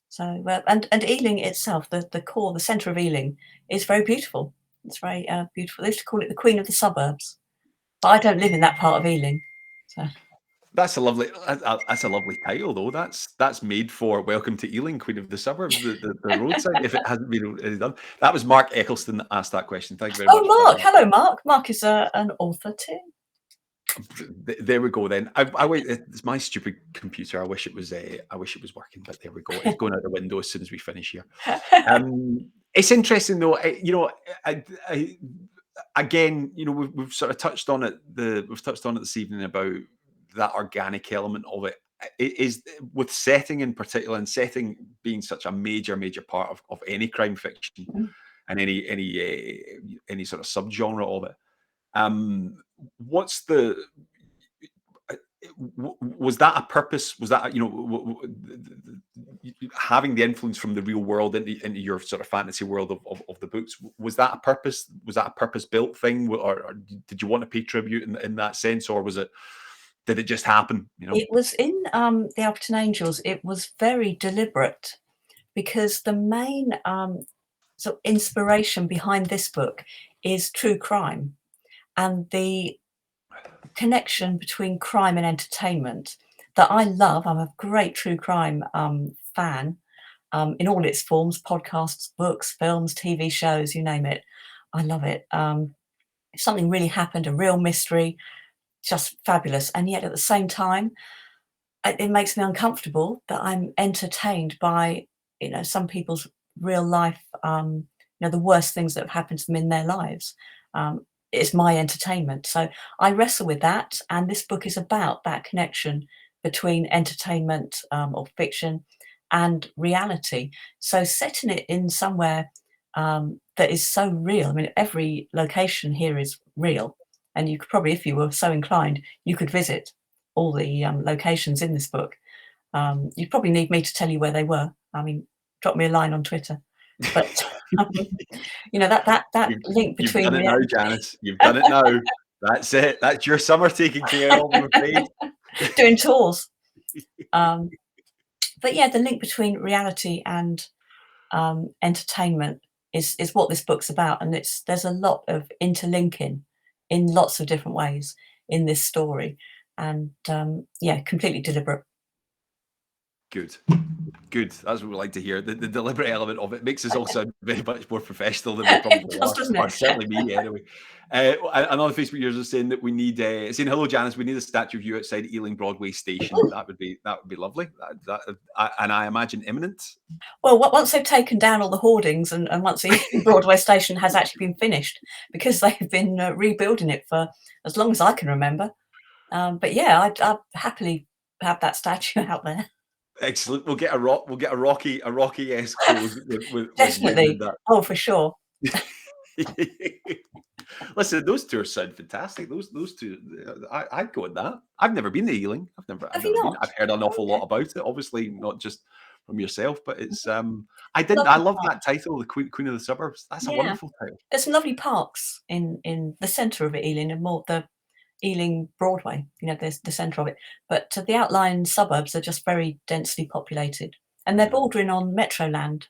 So, and Ealing itself, the core, the centre of Ealing, is very beautiful. It's very beautiful. They used to call it the Queen of the Suburbs, but I don't live in that part of Ealing. So, That's a lovely title though. That's made for Welcome to Ealing, Queen of the Suburbs, the road sign. If it hasn't been already done, that was Mark Eccleston that asked that question. Thank you very much for oh, that, Mark, Mark. hello, Mark. Mark is an author too. There we go. Then I wait. It's my stupid computer. I wish it was working, but there we go. It's going out the window as soon as we finish here. It's interesting though. I again, we've sort of touched on it. We've touched on it this evening about that organic element of it. It is with setting in particular, and setting being such a major part of any crime fiction Mm. and any sort of subgenre of it. What's the was that a purpose? Was that having the influence from the real world into your sort of fantasy world of the books? Was that a purpose? Was that a purpose built thing, or did you want to pay tribute in that sense, or did it just happen? It was in the Alperton Angels. It was very deliberate, because the main sort of inspiration behind this book is true crime, and the connection between crime and entertainment that I love. I'm a great true crime fan, in all its forms: podcasts, books, films, TV shows, you name it. I love it. If something really happened, a real mystery, just fabulous. And yet at the same time, it makes me uncomfortable that I'm entertained by, some people's real life, the worst things that have happened to them in their lives. Um, it's my entertainment. So I wrestle with that. And this book is about that connection between entertainment, or fiction, and reality. So setting it in somewhere that is so real. I mean, every location here is real. And you could probably, if you were so inclined, you could visit all the locations in this book. You'd probably need me to tell you where they were. I mean, drop me a line on Twitter. But um, that You've link you've between done it now, Janice. You've done it now. That's it. That's your summer taken care of, I'm afraid. doing tours. Um, but yeah, the link between reality and entertainment is what this book's about, and there's a lot of interlinking in lots of different ways in this story, and yeah, completely deliberate. Good. Good. That's what we like to hear. The deliberate element of it makes us all sound very much more professional than we It probably does, are, doesn't or it? certainly me anyway. Another Facebook user is saying that we need saying hello, Janice. We need a statue of you outside Ealing Broadway Station. Ooh, That would be lovely. And I imagine imminent. well, once they've taken down all the hoardings and once the Broadway station has actually been finished, because they've been rebuilding it for as long as I can remember. But yeah, I'd happily have that statue out there. Excellent. We'll get a rock. We'll get a Rocky-esque pose with you doing Definitely. that. Oh, for sure. Listen, those tours sound fantastic. Those two, I'd go with that. I've never been to Ealing. I've Have you never been. not? I've heard an awful Okay. lot about it. Obviously, not just from yourself, but it's. Mhm. I didn't. I Lovely love park. that title, the Queen of the Suburbs. That's a Yeah. wonderful title. There's some lovely parks in the centre of it, Ealing, and more the Ealing Broadway, there's the centre of it. But the outlying suburbs are just very densely populated, and they're Yeah, of bordering on Metroland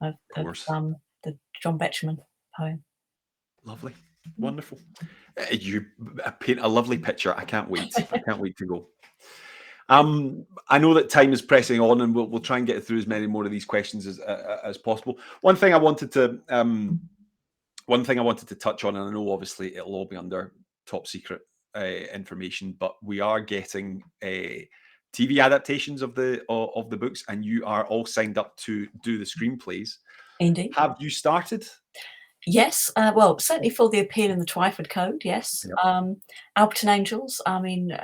of course. the John Betjeman poem. Lovely, Mm. wonderful. You paint a lovely picture. I can't wait. I can't wait to go. I know that time is pressing on, and we'll try and get through as many more of these questions as possible. One thing I wanted to touch on, and I know obviously it'll all be under top secret information, but we are getting TV adaptations of the books, and you are all signed up to do the screenplays. Indeed. Have you started? Yes, well, certainly for the Appeal and the Twyford Code, yes. Yep. Alberton Angels, I mean,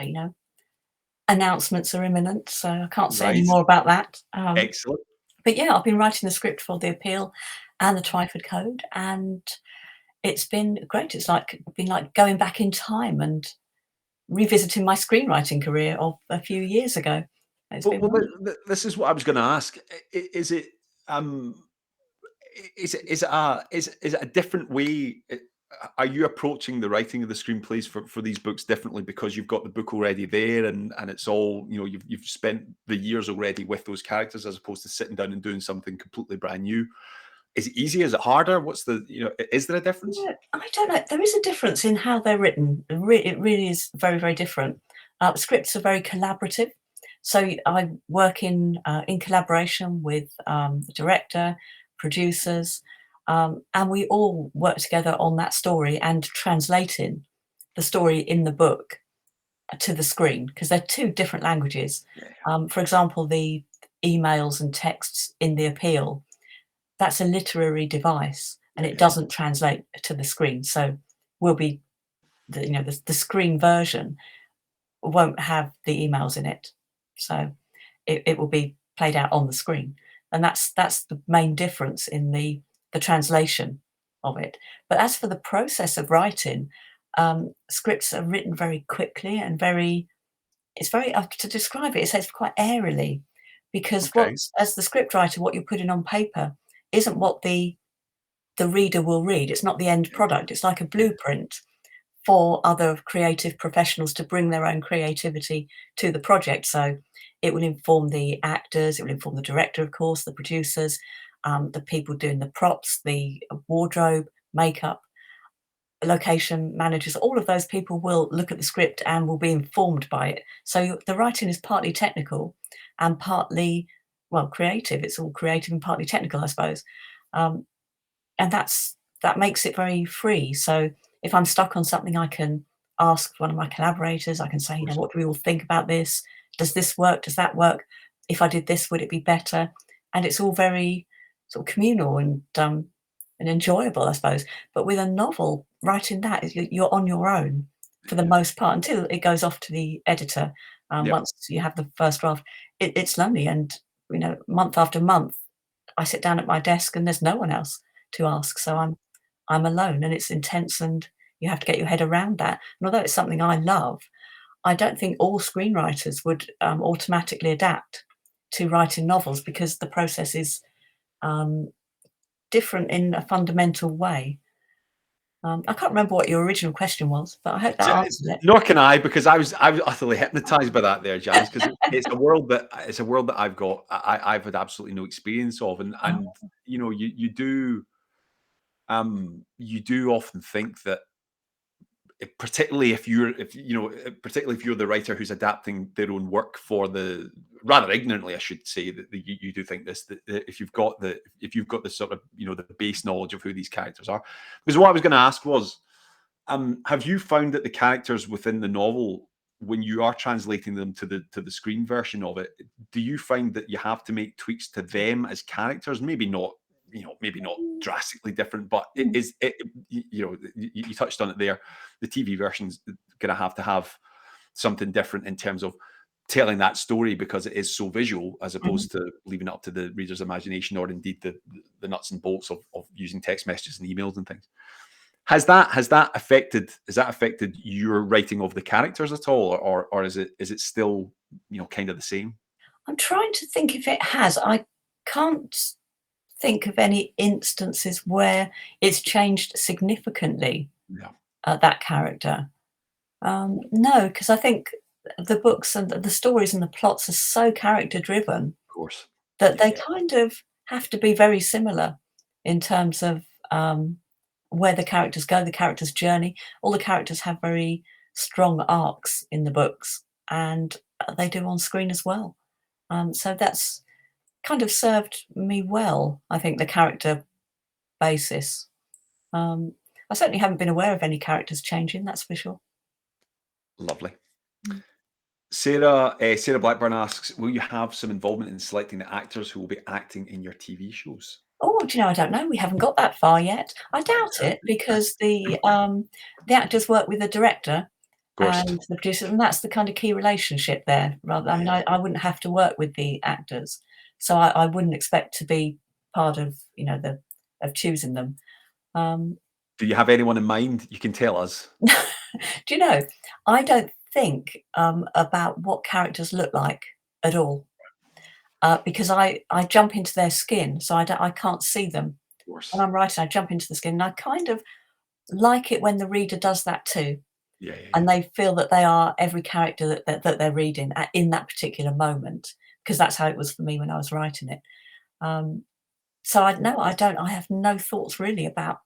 announcements are imminent, so I can't say any Right. more about that. Excellent. But yeah, I've been writing the script for the Appeal and the Twyford Code, and it's been great. It's been like going back in time and revisiting my screenwriting career of a few years ago. It's Well, been brilliant. this is what I was going to ask. Is it um is it a different way? Are you approaching the writing of the screenplays for these books differently because you've got the book already there and it's all you've spent the years already with those characters as opposed to sitting down and doing something completely brand new? Is it easy? Is it harder? Is there a difference? Yeah, I don't know. There is a difference in how they're written. It really is very, very different. Scripts are very collaborative, so I work in collaboration with the director, producers, and we all work together on that story and translating the story in the book to the screen because they're two different languages. Yeah, For example, the emails and texts in the appeal, that's a literary device and yeah, it yeah. doesn't translate to the screen. So will be the screen version won't have the emails in it. So it will be played out on the screen. And that's the main difference in the translation of it. But as for the process of writing, scripts are written very quickly and it's very to describe it, it's quite airily because Okay. as the script writer, what you're putting on paper isn't what the reader will read. It's not the end Yeah, product. It's like a yeah, blueprint for other creative professionals to bring their own creativity to the project. So it will inform the actors, it will inform the director, of course, the producers, the people doing the props, the wardrobe, makeup, location managers. All of those people will look at the script and will be informed by it. So the writing is partly technical and partly, well, creative. It's all creative and partly technical, I suppose. Um, and that makes it very free. So if I'm stuck on something, I can ask one of my collaborators. I can of say, course. what do we all think about this? Does this work? Does that work? If I did this, would it be better? And it's all very sort of communal and enjoyable, I suppose. But with a novel, writing that you're on your own for the Yeah. most part until it goes off to the editor. Yep. Once you have the first draft, it's lonely, and month after month, I sit down at my desk and there's no one else to ask. So I'm alone and it's intense and you have to get your head around that. And although it's something I love, I don't think all screenwriters would automatically adapt to writing novels because the process is um, different in a fundamental way. I can't remember what your original question was, but I hope that answered it. Nor can I, because I was utterly hypnotized by that there, Janice, because it's a world that I've had absolutely no experience of, and Oh, you do often think that particularly if you're particularly if you're the writer who's adapting their own work for the rather ignorantly, I should say, that you do think this, that if you've got the sort of the base knowledge of who these characters are. Because what I was going to ask was, have you found that the characters within the novel, when you are translating them to the screen version of it, do you find that you have to make tweaks to them as characters? Maybe not, maybe not drastically different, but it is it, you touched on it there. The TV version's going to have something different in terms of telling that story, because it is so visual, as opposed to leaving it up to the reader's imagination, or indeed the nuts and bolts of using text messages and emails and things. Has that affected your writing of the characters at all, or is it still kind of the same? I'm trying to think if it has. I can't think of any instances where it's changed significantly, Yeah, that character. No, because I think the books and the stories and the plots are so character driven of course. that Yeah, they yeah, kind of have to be very similar in terms of where the characters go, the character's journey. All the characters have very strong arcs in the books, and they do on screen as well. So that's kind of served me well, I think, the character basis. Um, I certainly haven't been aware of any characters changing, that's for sure. lovely. Mm. Sarah Blackburn asks, will you have some involvement in selecting the actors who will be acting in your TV shows? Oh, do you know, I don't know. We haven't got that far yet. I doubt Very it good. because the actors work with the director Of course. and the producer, and that's the kind of key relationship there. Rather, I mean, Yeah. I wouldn't have to work with the actors, so I wouldn't expect to be part of the of choosing them. Um, Do you have anyone in mind? You can tell us. do you know? I don't think about what characters look like at all because I jump into their skin, so I can't see them. Of When course. I'm writing, I jump into the skin, and I kind of like it when the reader does that too, Yeah, yeah, and yeah. they feel that they are every character that they're reading in that particular moment, because that's how it was for me when I was writing it. Um, so I no, I don't. I have no thoughts really about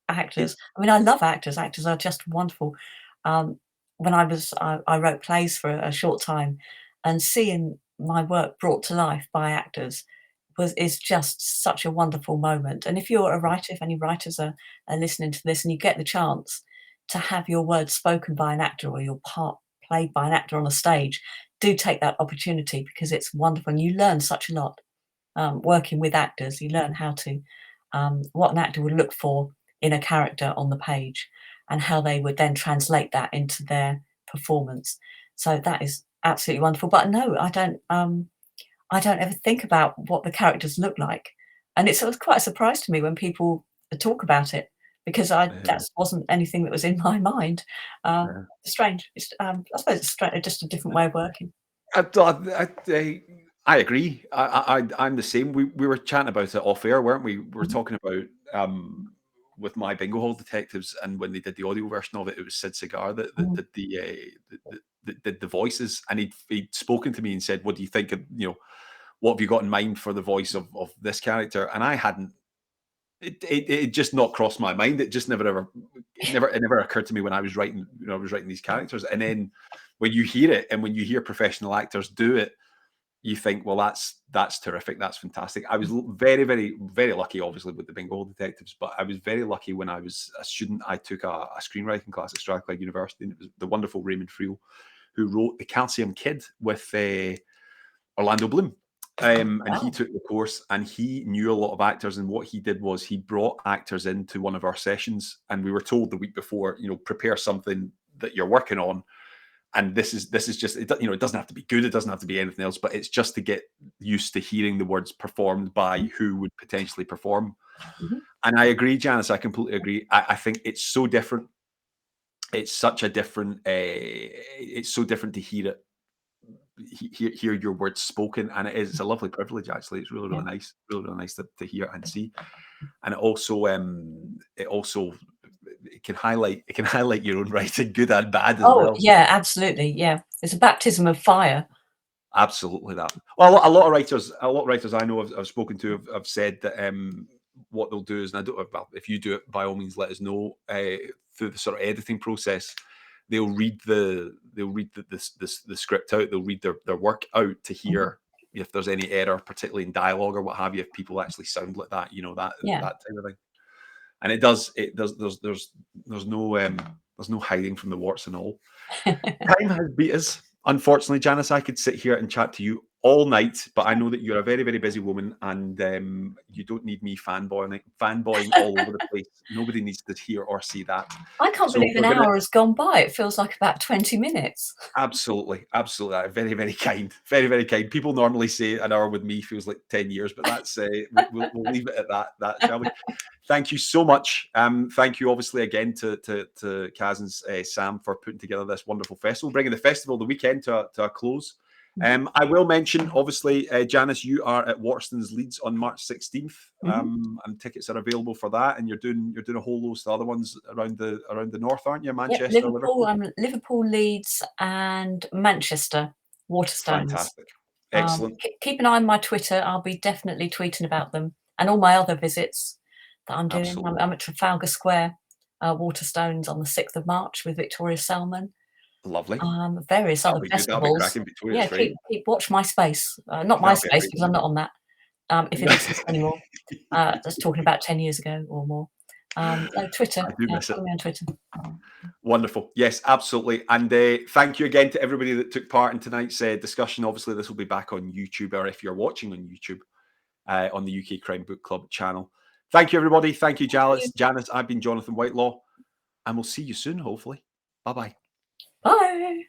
It, actors. I mean, I love actors. Actors are just wonderful. Um, when I wrote plays for a short time, and seeing my work brought to life by actors is just such a wonderful moment. And if you're a writer, if any writers are listening to this, and you get the chance to have your words spoken by an actor or your part played by an actor on a stage, do take that opportunity because it's wonderful and you learn such a lot working with actors. You learn how to what an actor would look for in a character on the page and how they would then translate that into their performance. So that is absolutely wonderful. But no, I don't ever think about what the characters look like, and it's quite a surprise to me when people talk about it because I uh, that wasn't anything that was in my mind. uh, Strange. It's, I suppose it's just a different way of working. I agree. I'm the same. We were chatting about it off air, weren't we? We were Mhm. talking about with my Bingo Hall Detectives, and when they did the audio version of it, it was Sid Cigar that Mhm. did that did the voices, and he'd spoken to me and said, "What do you think of what have you got in mind for the voice of this character?" And I hadn't. It just not crossed my mind. It just never occurred to me when I was writing these characters. And then when you hear it, and when you hear professional actors do it, you think, well, that's terrific. That's fantastic. I was very, very, very lucky, obviously, with the Bengal Detectives, but I was very lucky when I was a student. I took a screenwriting class at Strathclyde University, and it was the wonderful Raymond Friel who wrote The Calcium Kid with Orlando Bloom. And he Wow. took the course, and he knew a lot of actors. And what he did was he brought actors into one of our sessions, and we were told the week before, prepare something that you're working on. And this is just it doesn't have to be good, it doesn't have to be anything else, but it's just to get used to hearing the words performed by who would potentially perform. Mhm. And I agree, Janice. I completely agree. I think it's so different. It's such a different. It's so different to hear it hear your words spoken, and it's a lovely privilege. Actually, it's really Yeah. really nice, really really nice to hear and see. And it also it can highlight your own writing, good and bad as Oh, well. yeah, absolutely. Yeah. It's a baptism of fire. Absolutely that. Well, a lot of writers I know I've spoken to have said that what they'll do is, and I don't, well, if you do it, by all means, let us know through the sort of editing process. They'll read the script out. They'll read their work out to hear if there's any error, particularly in dialogue or what have you. If people actually sound like that, that type of thing. And it does. There's no hiding from the warts and all. Time has beat us. Unfortunately, Janice, I could sit here and chat to you all night, but I know that you're a very, very busy woman, and you don't need me fanboying all over the place. Nobody needs to hear or see that. I can't believe an hour has gone by. It feels like about 20 minutes. Absolutely. Very, very kind. Very, very kind. People normally say an hour with me feels like 10 years, but that's we'll leave it at that, shall we? Thank you so much. Thank you, obviously, again to Kaz and Sam for putting together this wonderful festival, bringing the festival, the weekend, to a close. I will mention, obviously, Janice, you are at Waterstones Leeds on March 16th, and tickets are available for that. And you're doing a whole host of other ones around the north, aren't you? Manchester, yep, Liverpool, Leeds, and Manchester. Waterstones. Fantastic, excellent. Keep an eye on my Twitter. I'll be definitely tweeting about them and all my other visits that I'm doing. I'm at Trafalgar Square, Waterstones, on the 6th of March with Victoria Selman. Lovely. Various other festivals. Yeah, keep watch my space. Not my space, because I'm not on that. If it exists anymore. That's talking about 10 years ago or more. Twitter. I do miss it. Follow me on Twitter. Wonderful. Yes, absolutely. And thank you again to everybody that took part in tonight's discussion. Obviously, this will be back on YouTube, or if you're watching on YouTube, on the UK Crime Book Club channel. Thank you, everybody. Thank you, Janice. I've been Jonathan Whitelaw, and we'll see you soon, hopefully. Bye-bye. Bye.